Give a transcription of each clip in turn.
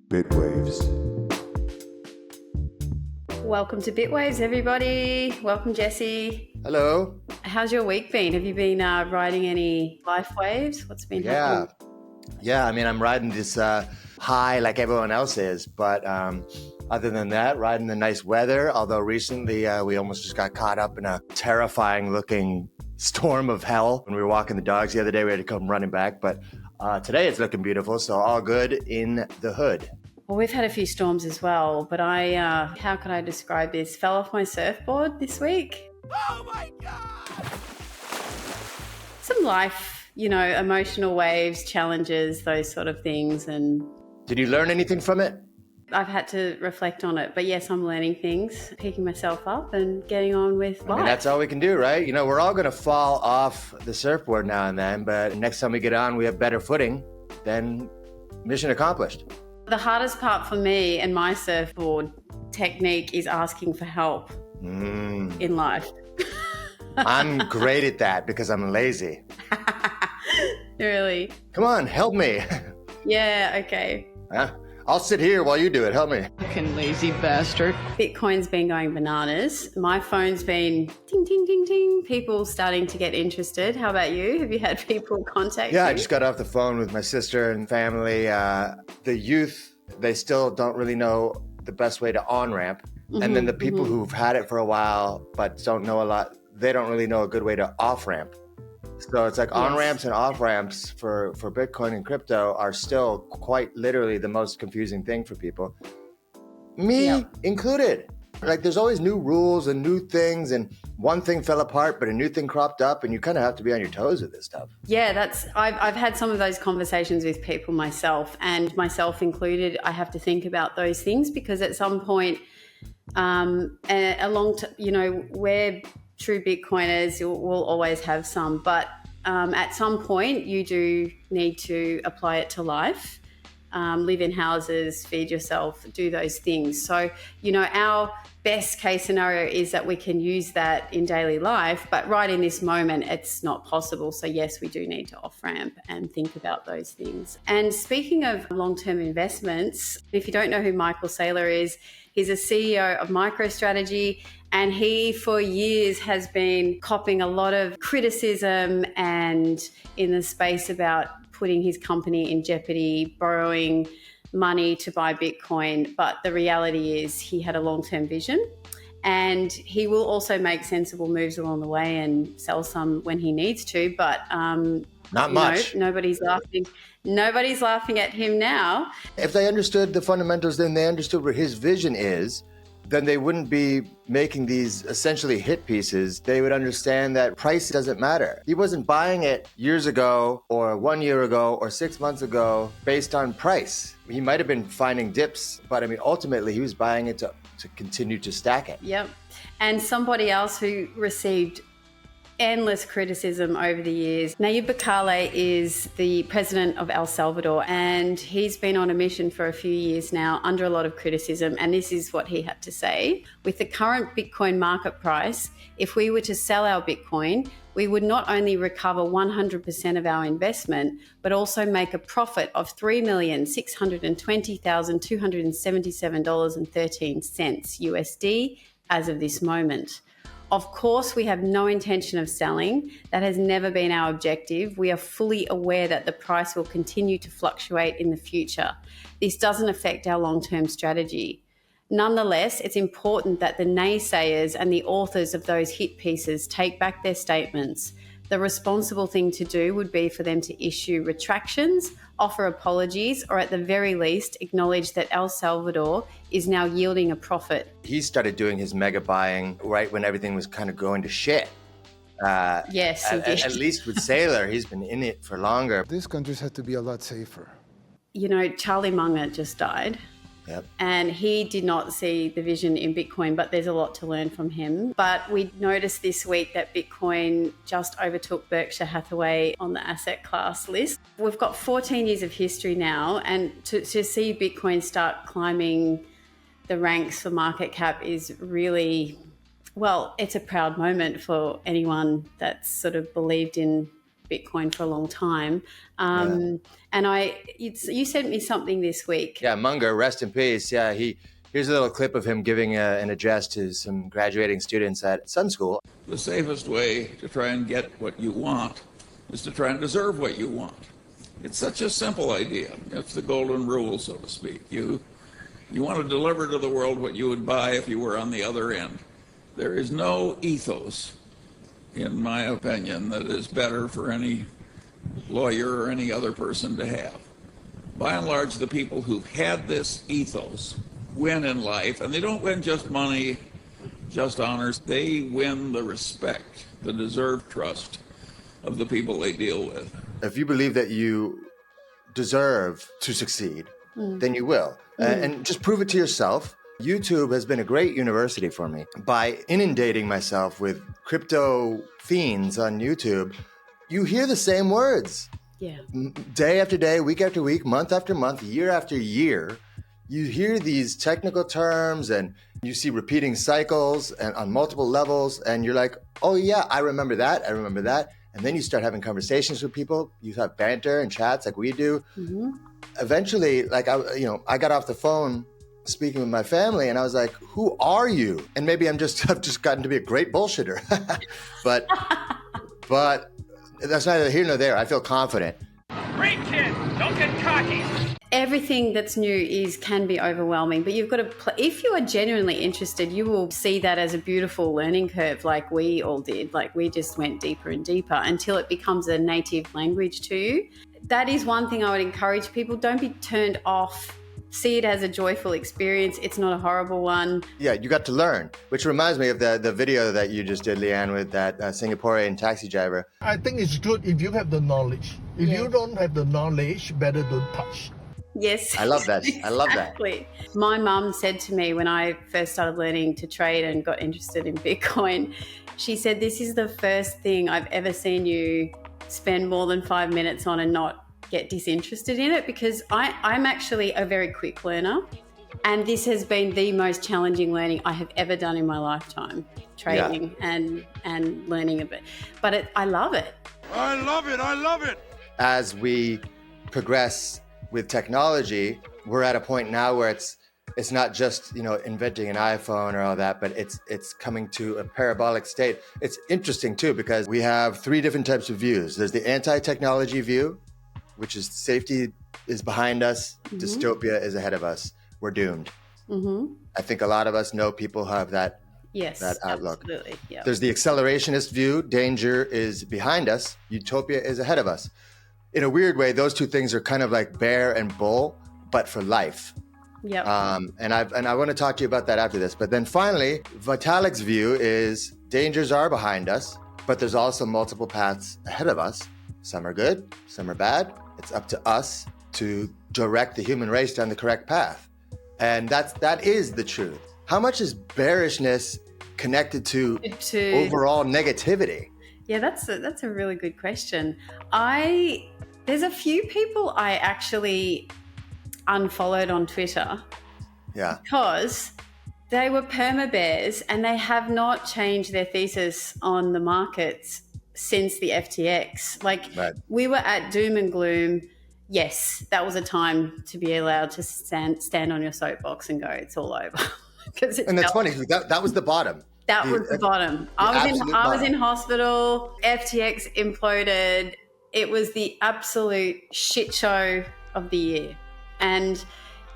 Bitwaves. Welcome to Bitwaves, everybody. Welcome, Jesse. Hello. How's your week been? Have you been riding any life waves? What's been happening? Yeah. I mean, I'm riding this high like everyone else is, but other than that, riding the nice weather. Although recently we almost just got caught up in a terrifying looking storm of hell when we were walking the dogs the other day. We had to come running back, but today it's looking beautiful, so all good in the hood. Well, we've had a few storms as well, but how could I describe this? Fell off my surfboard this week. Oh my God! Some life, emotional waves, challenges, those sort of things. And Did you learn anything from it? I've had to reflect on it. But yes, I'm learning things, picking myself up and getting on with life. I mean, that's all we can do, right? We're all going to fall off the surfboard now and then, but next time we get on, we have better footing, then mission accomplished. The hardest part for me and my surfboard technique is asking for help in life. I'm great at that because I'm lazy. Really? Come on, help me. Yeah, okay. I'll sit here while you do it. Help me. Fucking lazy bastard. Bitcoin's been going bananas. My phone's been ding, ding, ding, ding. People starting to get interested. How about you? Have you had people contact you? Yeah, I just got off the phone with my sister and family. The youth, they still don't really know the best way to on-ramp. And then the people who've had it for a while but don't know a lot, they don't really know a good way to off-ramp. So it's like on-ramps and off-ramps for Bitcoin and crypto are still quite literally the most confusing thing for people. Me included. Like there's always new rules and new things, and one thing fell apart, but a new thing cropped up, and you kind of have to be on your toes with this stuff. Yeah, I've had some of those conversations with people myself, and myself included. I have to think about those things because at some point, we're true Bitcoiners, we'll always have some, but at some point you do need to apply it to life, live in houses, feed yourself, do those things. So, our best case scenario is that we can use that in daily life, but right in this moment, it's not possible. So yes, we do need to off-ramp and think about those things. And speaking of long-term investments, if you don't know who Michael Saylor is, he's a CEO of MicroStrategy, and he for years has been copping a lot of criticism and in the space about putting his company in jeopardy, borrowing money to buy Bitcoin. But the reality is he had a long-term vision, and he will also make sensible moves along the way and sell some when he needs to. But not much. Nobody's laughing. Nobody's laughing at him now. If they understood the fundamentals, then they understood what his vision is, then they wouldn't be making these essentially hit pieces. They would understand that price doesn't matter. He wasn't buying it years ago or 1 year ago or 6 months ago based on price. He might have been finding dips, but ultimately he was buying it to continue to stack it. Yep. And somebody else who received endless criticism over the years. Nayib Bukele is the president of El Salvador, and he's been on a mission for a few years now under a lot of criticism. And this is what he had to say. With the current Bitcoin market price, if we were to sell our Bitcoin, we would not only recover 100% of our investment, but also make a profit of $3,620,277.13 USD as of this moment. Of course, we have no intention of selling. That has never been our objective. We are fully aware that the price will continue to fluctuate in the future. This doesn't affect our long-term strategy. Nonetheless, it's important that the naysayers and the authors of those hit pieces take back their statements. The responsible thing to do would be for them to issue retractions, offer apologies, or at the very least, acknowledge that El Salvador is now yielding a profit. He started doing his mega buying right when everything was kind of going to shit. Yes, he did. At least with Saylor, he's been in it for longer. These countries had to be a lot safer. Charlie Munger just died. Yep. And he did not see the vision in Bitcoin, but there's a lot to learn from him. But we noticed this week that Bitcoin just overtook Berkshire Hathaway on the asset class list. We've got 14 years of history now, and to see Bitcoin start climbing the ranks for market cap is really, it's a proud moment for anyone that's sort of believed in Bitcoin for a long time. And you sent me something this week. Yeah, Munger, rest in peace. Yeah, here's a little clip of him giving an address to some graduating students at Sun School. The safest way to try and get what you want is to try and deserve what you want. It's such a simple idea. It's the golden rule, so to speak. You want to deliver to the world what you would buy if you were on the other end. There is no ethos, in my opinion, that is better for any lawyer or any other person to have. By and large, the people who've had this ethos win in life, and they don't win just money, just honors. They win the respect, the deserved trust of the people they deal with. If you believe that you deserve to succeed, then you will. And just prove it to yourself. YouTube has been a great university for me. By inundating myself with crypto fiends on YouTube, you hear the same words. Yeah. Day after day, week after week, month after month, year after year. You hear these technical terms and you see repeating cycles and on multiple levels, and you're like, oh yeah, I remember that. And then you start having conversations with people. You have banter and chats like we do. Eventually, like I got off the phone speaking with my family, and I was like, who are you? And maybe I've just gotten to be a great bullshitter. but that's neither here nor there. I feel confident. Great kid. Don't get cocky. Everything that's new can be overwhelming, but you've got to if you are genuinely interested, you will see that as a beautiful learning curve, like we all did. Like we just went deeper and deeper until it becomes a native language to you. That is one thing I would encourage people. Don't be turned off. See it as a joyful experience. It's not a horrible one. Yeah, you got to learn, which reminds me of the video that you just did, Leanne, with that Singaporean taxi driver. I think it's good if you have the knowledge. If you don't have the knowledge, better don't touch. Yes. I love that. I love that. Exactly. My mum said to me when I first started learning to trade and got interested in Bitcoin, she said, this is the first thing I've ever seen you spend more than 5 minutes on and not get disinterested in it, because I'm actually a very quick learner, and this has been the most challenging learning I have ever done in my lifetime, trading and learning a bit. But I love it. I love it. I love it. As we progress with technology, we're at a point now where it's not just inventing an iPhone or all that, but it's coming to a parabolic state. It's interesting too, because we have 3 different types of views. There's the anti-technology view, which is safety is behind us, dystopia is ahead of us, we're doomed. I think a lot of us know people who have that outlook. Absolutely. Yep. There's the accelerationist view, danger is behind us, utopia is ahead of us. In a weird way, those 2 things are kind of like bear and bull, but for life. Yep. And I want to talk to you about that after this. But then finally, Vitalik's view is dangers are behind us, but there's also multiple paths ahead of us. Some are good, some are bad. It's up to us to direct the human race down the correct path. And that is the truth. How much is bearishness connected to overall negativity? Yeah, that's a really good question. There's a few people I actually unfollowed on Twitter. Yeah. Because they were Permabears and they have not changed their thesis on the markets since the FTX. We were at doom and gloom. Yes, that was a time to be allowed to stand on your soapbox and go, it's all over. And that's funny, that was the bottom. That was the bottom. I was in hospital. FTX imploded. It was the absolute shit show of the year. And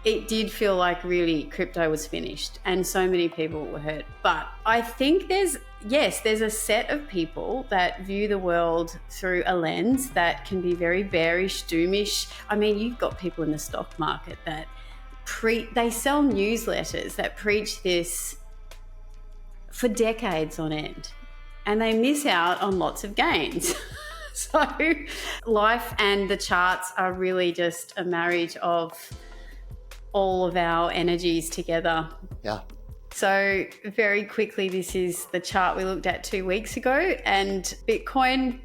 it did feel like really crypto was finished and so many people were hurt. But I think there's a set of people that view the world through a lens that can be very bearish, doomish. I mean, you've got people in the stock market that they sell newsletters that preach this for decades on end, and they miss out on lots of gains. So life and the charts are really just a marriage of all of our energies together. Yeah. So very quickly, this is the chart we looked at 2 weeks ago, and Bitcoin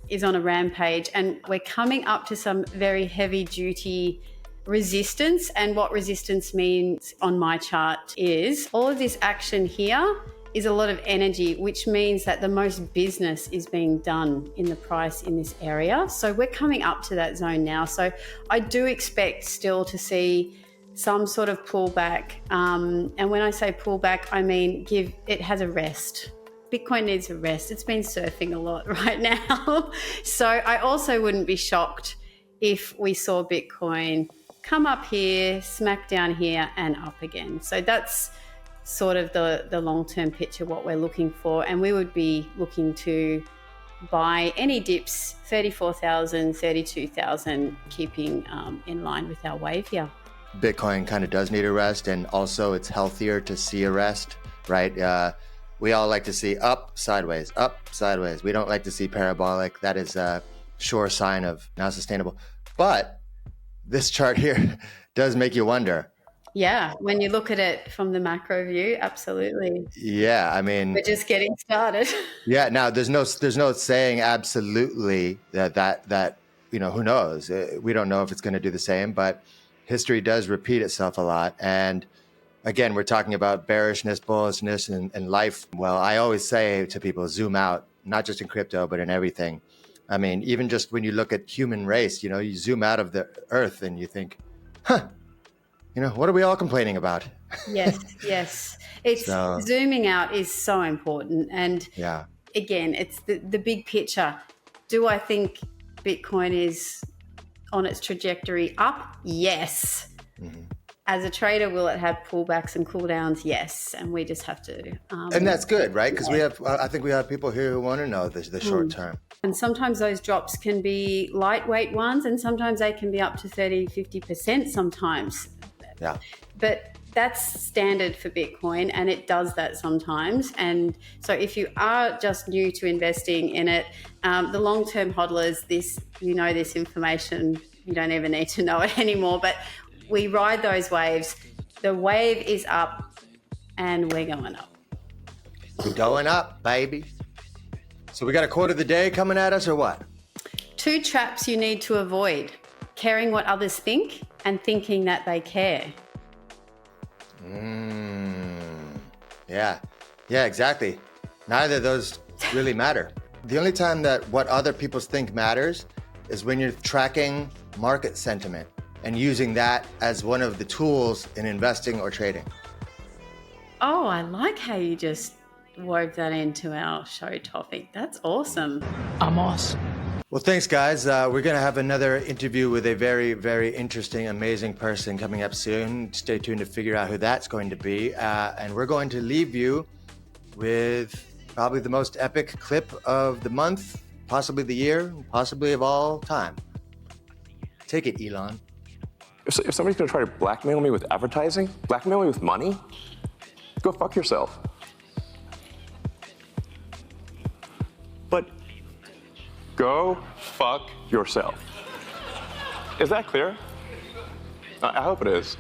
is on a rampage, and we're coming up to some very heavy duty resistance. And what resistance means on my chart is all of this action here is a lot of energy, which means that the most business is being done in the price in this area. So we're coming up to that zone now. So I do expect still to see some sort of pullback. And when I say pullback, I mean it has a rest. Bitcoin needs a rest. It's been surfing a lot right now. So I also wouldn't be shocked if we saw Bitcoin come up here, smack down here, and up again. So that's sort of the long-term picture, what we're looking for. And we would be looking to buy any dips, 34,000, 32,000, keeping in line with our wave here. Bitcoin kind of does need a rest, and also it's healthier to see a rest, right? We all like to see up, sideways, up, sideways. We don't like to see parabolic. That is a sure sign of not sustainable. But this chart here does make you wonder. Yeah, when you look at it from the macro view, absolutely. Yeah, I mean, we're just getting started. Yeah, now there's no saying absolutely that who knows? We don't know if it's going to do the same, but history does repeat itself a lot. And again, we're talking about bearishness, bullishness, and life. Well, I always say to people, zoom out, not just in crypto, but in everything. I mean, even just when you look at human race, you zoom out of the earth and you think, what are we all complaining about? Yes. It's zooming out is so important. And again, it's the big picture. Do I think Bitcoin is on its trajectory up? Yes. Mm-hmm. As a trader, will it have pullbacks and cooldowns? Yes. And we just have to. And that's good, right? Because I think we have people here who want to know the short term. And sometimes those drops can be lightweight ones, and sometimes they can be up to 30, 50% sometimes. Yeah. But that's standard for Bitcoin, and it does that sometimes. And so if you are just new to investing in it, the long-term hodlers, this information, you don't even need to know it anymore, but we ride those waves. The wave is up and we're going up. We're going up, baby. So we got a quote of the day coming at us or what? 2 traps you need to avoid: caring what others think and thinking that they care. Yeah, exactly. Neither of those really matter. The only time that what other people think matters is when you're tracking market sentiment and using that as one of the tools in investing or trading. Oh, I like how you just wove that into our show topic. That's awesome. I'm awesome. Well, thanks, guys. We're going to have another interview with a very, very interesting, amazing person coming up soon. Stay tuned to figure out who that's going to be. And we're going to leave you with probably the most epic clip of the month, possibly the year, possibly of all time. Take it, Elon. If somebody's going to try to blackmail me with advertising, blackmail me with money, go fuck yourself. But go fuck yourself. Is that clear? I hope it is.